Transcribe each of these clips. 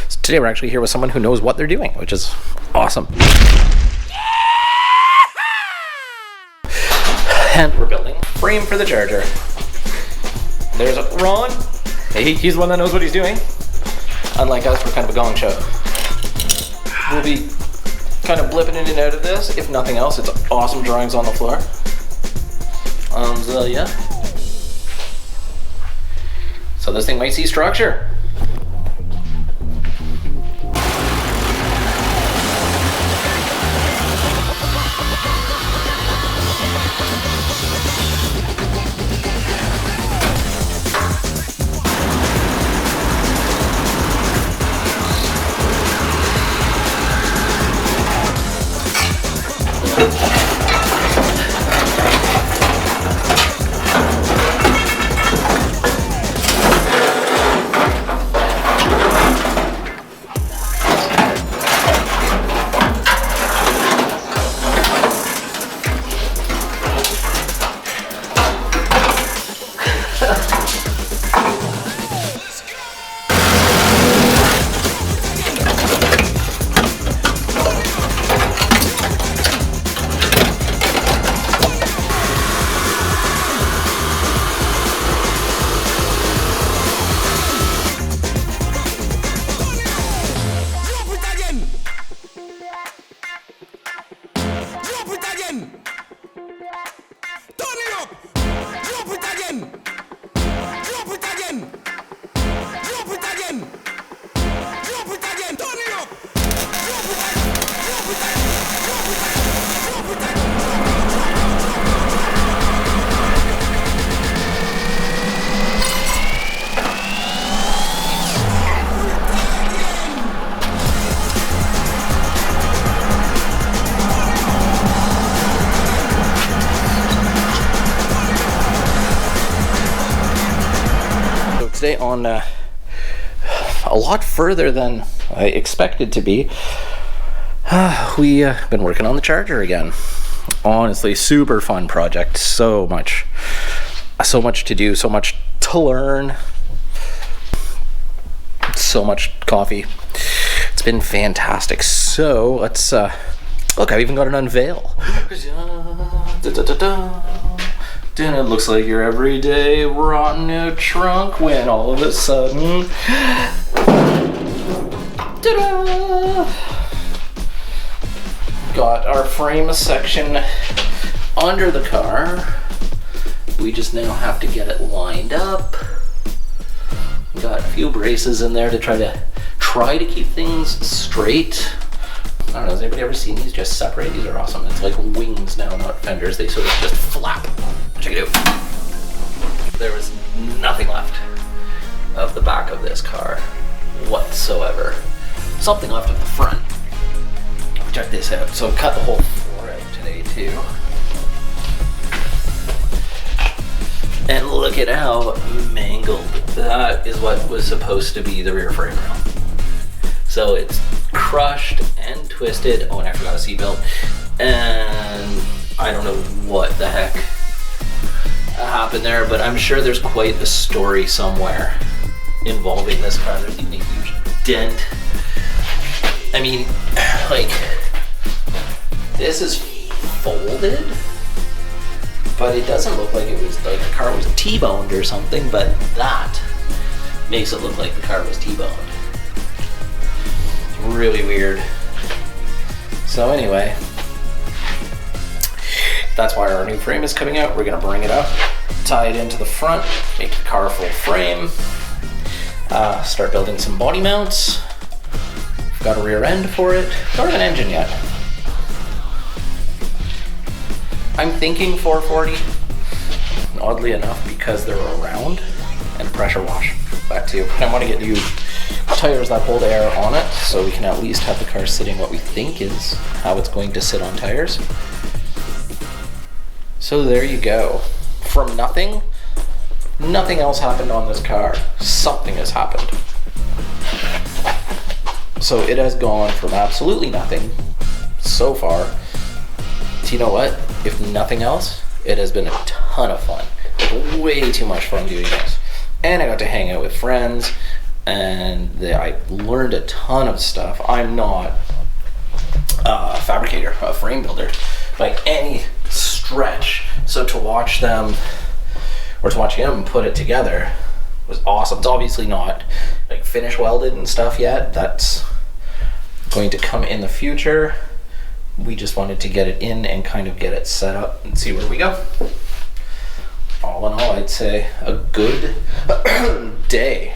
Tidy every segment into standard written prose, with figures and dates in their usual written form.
So today we're actually here with someone who knows what they're doing, which is awesome. And we're building a frame for the charger. There's Ron. He's the one that knows what he's doing. Unlike us, we're kind of a gong show. We'll be kind of blipping in and out of this. If nothing else, it's awesome drawings on the floor. So yeah. So this thing might see structure. Today on a lot further than I expected to be, we've been working on the charger again. Honestly, super fun project. So much to do, so much to learn, so much coffee. It's been fantastic. So let's look, I've even got an unveil. And it looks like your everyday rotten out trunk when all of a sudden, ta-da! Got our frame section under the car. We just now have to get it lined up. Got a few braces in there to try to keep things straight. I don't know, has anybody ever seen these just separate? These are awesome. It's like wings now, not fenders. They sort of just flap. Check it out. There was nothing left of the back of this car whatsoever. Something left of the front. Check this out. So cut the whole floor out today too. And look at how mangled. That is what was supposed to be the rear frame rail. So it's crushed and twisted. Oh, and I forgot a seatbelt. And I don't know what the heck happened there, but I'm sure there's quite a story somewhere involving this car. There's even a huge dent. I mean, like, this is folded, but it doesn't look like it was, like the car was T-boned or something, but that makes it look like the car was T-boned. Really weird. So anyway, that's why our new frame is coming out. We're gonna bring it up, tie it into the front, make the car full frame, start building some body mounts. Got a rear end for it. Don't have an engine yet. I'm thinking 440, oddly enough, because they're round, and pressure wash that too. I want to get new tires that hold air on it, so we can at least have the car sitting what we think is how it's going to sit on tires. So there you go. From nothing else happened on this car. Something has happened. So it has gone from absolutely nothing so far to, you know what, if nothing else, it has been a ton of fun. Like, way too much fun doing this. And I got to hang out with friends, and I learned a ton of stuff. I'm not a fabricator, a frame builder by any stretch, so to watch them, or to watch him put it together, was awesome. It's obviously not like finish welded and stuff yet. That's going to come in the future. We just wanted to get it in and kind of get it set up and see where we go. All in all, I'd say a good day.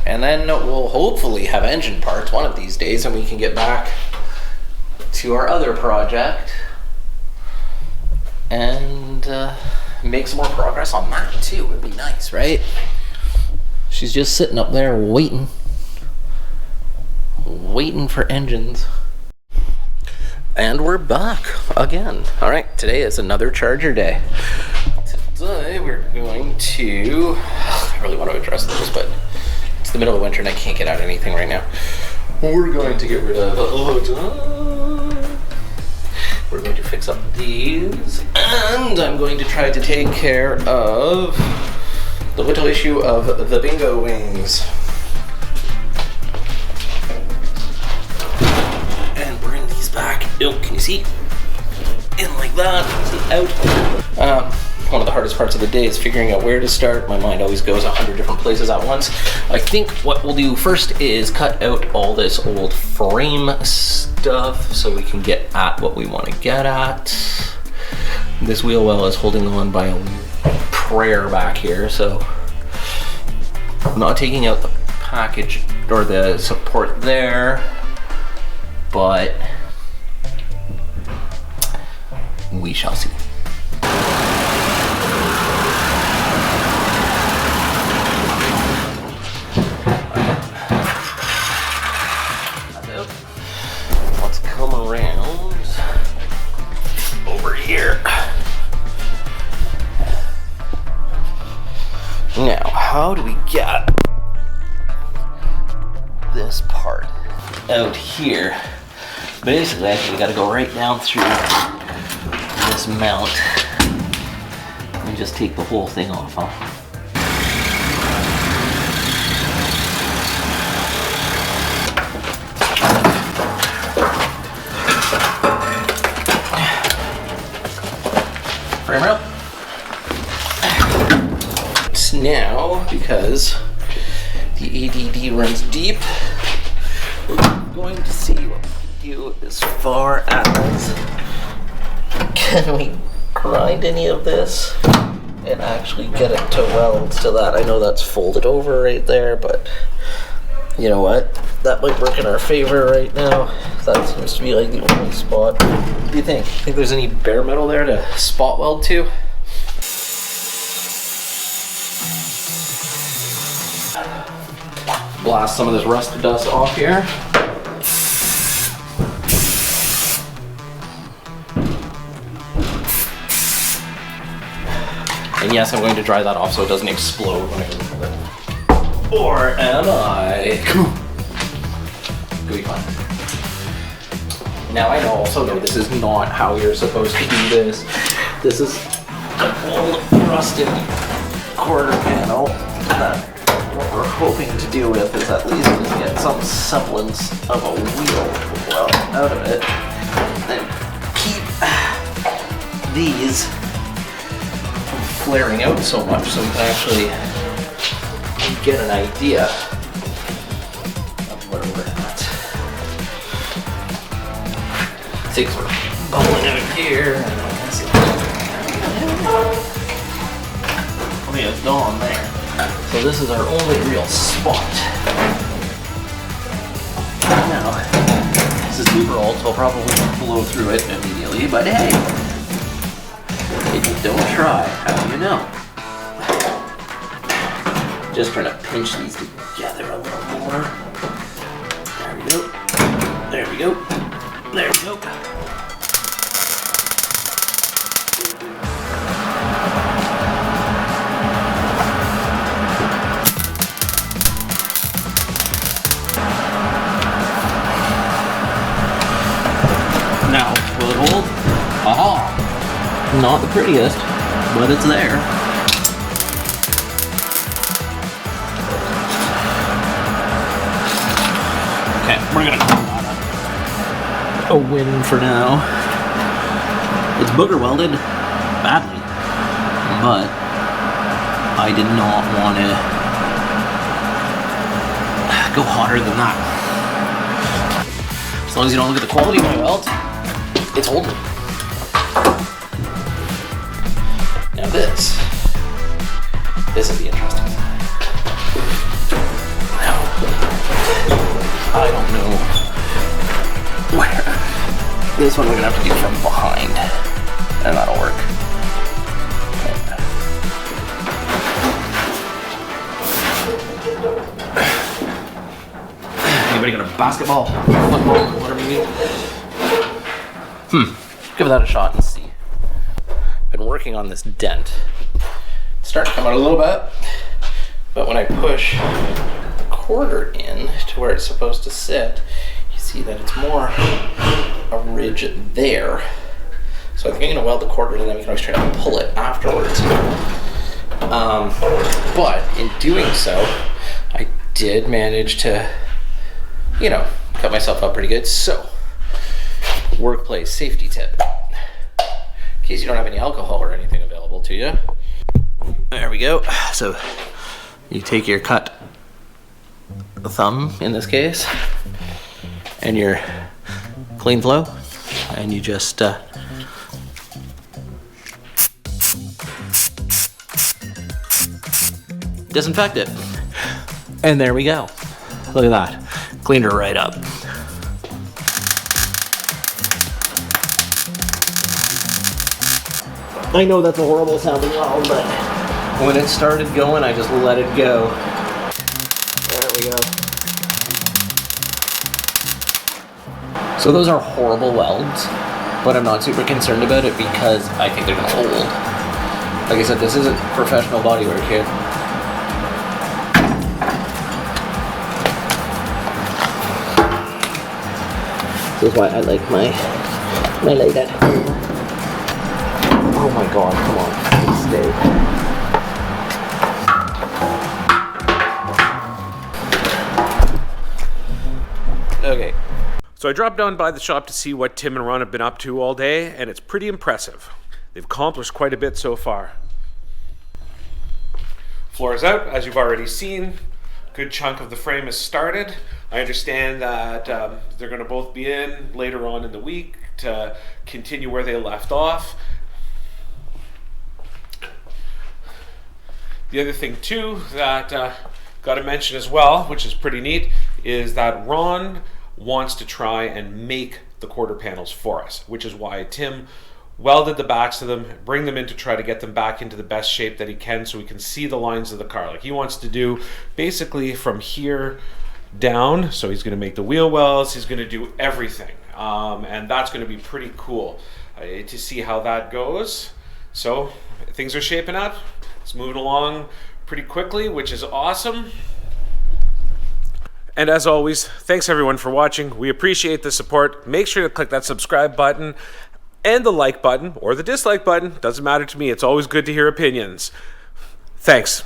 And then we'll hopefully have engine parts one of these days, and we can get back to our other project and make some more progress on that too. It would be nice, right? She's just sitting up there waiting for engines. And we're back again. All right, today is another charger day. Today we're going to, I really want to address this, but it's the middle of winter and I can't get out anything right now. We're going to get rid of, we're going to fix up these, and I'm going to try to take care of the little issue of the bingo wings. And bring these back. Oh, can you see? In like that. See, out. One of the hardest parts of the day is figuring out where to start. My mind always goes 100 different places at once. I think what we'll do first is cut out all this old frame stuff so we can get at what we want to get at. This wheel well is holding on by a prayer back here, so I'm not taking out the package or the support there, but we shall see. Let's come around over here. Now, how do we get this part out here? Basically, I think we gotta go right down through this mount and just take the whole thing off, huh? Frame rail. Now, because the ADD runs deep, we're going to see what we can do as far as, can we grind any of this and actually get it to weld to that. I know that's folded over right there, but you know what? That might work in our favor right now. That seems to be like the only spot. What do you think? Think there's any bare metal there to spot weld to? Blast some of this rust dust off here. And yes, I'm going to dry that off so it doesn't explode when I remove it. Or am I? Gooey fun. Now I also know this is not how you're supposed to do this. This is an old rusted quarter panel. What we're hoping to do with is at least get some semblance of a wheel well out of it, and keep these from flaring out so much so we can actually get an idea of where we're at. Things are bubbling out here. We have dawn there. So this is our only real spot. Now, this is super old, so I'll probably blow through it immediately, but hey, if you don't try, how do you know? Just trying to pinch these together a little more. There we go. There we go. There we go. Now, will it hold? Aha! Not the prettiest, but it's there. we're gonna call that a win for now. It's booger welded badly, but I did not want to go hotter than that. As long as you don't look at the quality of my weld, it's holding. Now this will be interesting. Now, I don't know where. This one we're gonna have to do from behind, and that'll work. Anybody got a basketball, football, whatever you need? Give that a shot and see. Been working on this dent. It's starting to come out a little bit, but when I push the quarter in to where it's supposed to sit, you see that it's more a ridge there. So I think I'm gonna weld the quarter and then we can always try to pull it afterwards. But in doing so, I did manage to, you know, cut myself up pretty good. So, workplace safety tip. In case you don't have any alcohol or anything available to you. There we go. So, you take your cut thumb, in this case, and your kleen-flo, and you just disinfect it. And there we go. Look at that. Cleaned her right up. I know that's a horrible sounding weld, but when it started going, I just let it go. There we go. So those are horrible welds, but I'm not super concerned about it because I think they're gonna hold. Like I said, this isn't professional bodywork here. This is why I like my light at home. Oh my god, come on, stay. Okay. So I dropped down by the shop to see what Tim and Ron have been up to all day, and it's pretty impressive. They've accomplished quite a bit so far. Floor is out, as you've already seen. Good chunk of the frame is started. I understand that they're going to both be in later on in the week to continue where they left off. The other thing too that got to mention as well, which is pretty neat, is that Ron wants to try and make the quarter panels for us, which is why Tim welded the backs of them, bring them in to try to get them back into the best shape that he can so we can see the lines of the car. Like he wants to do basically from here down. So he's going to make the wheel wells, he's going to do everything. And that's going to be pretty cool to see how that goes. So things are shaping up. It's moving along pretty quickly, which is awesome. And as always, thanks everyone for watching. We appreciate the support. Make sure to click that subscribe button and the like button or the dislike button. Doesn't matter to me. It's always good to hear opinions. Thanks.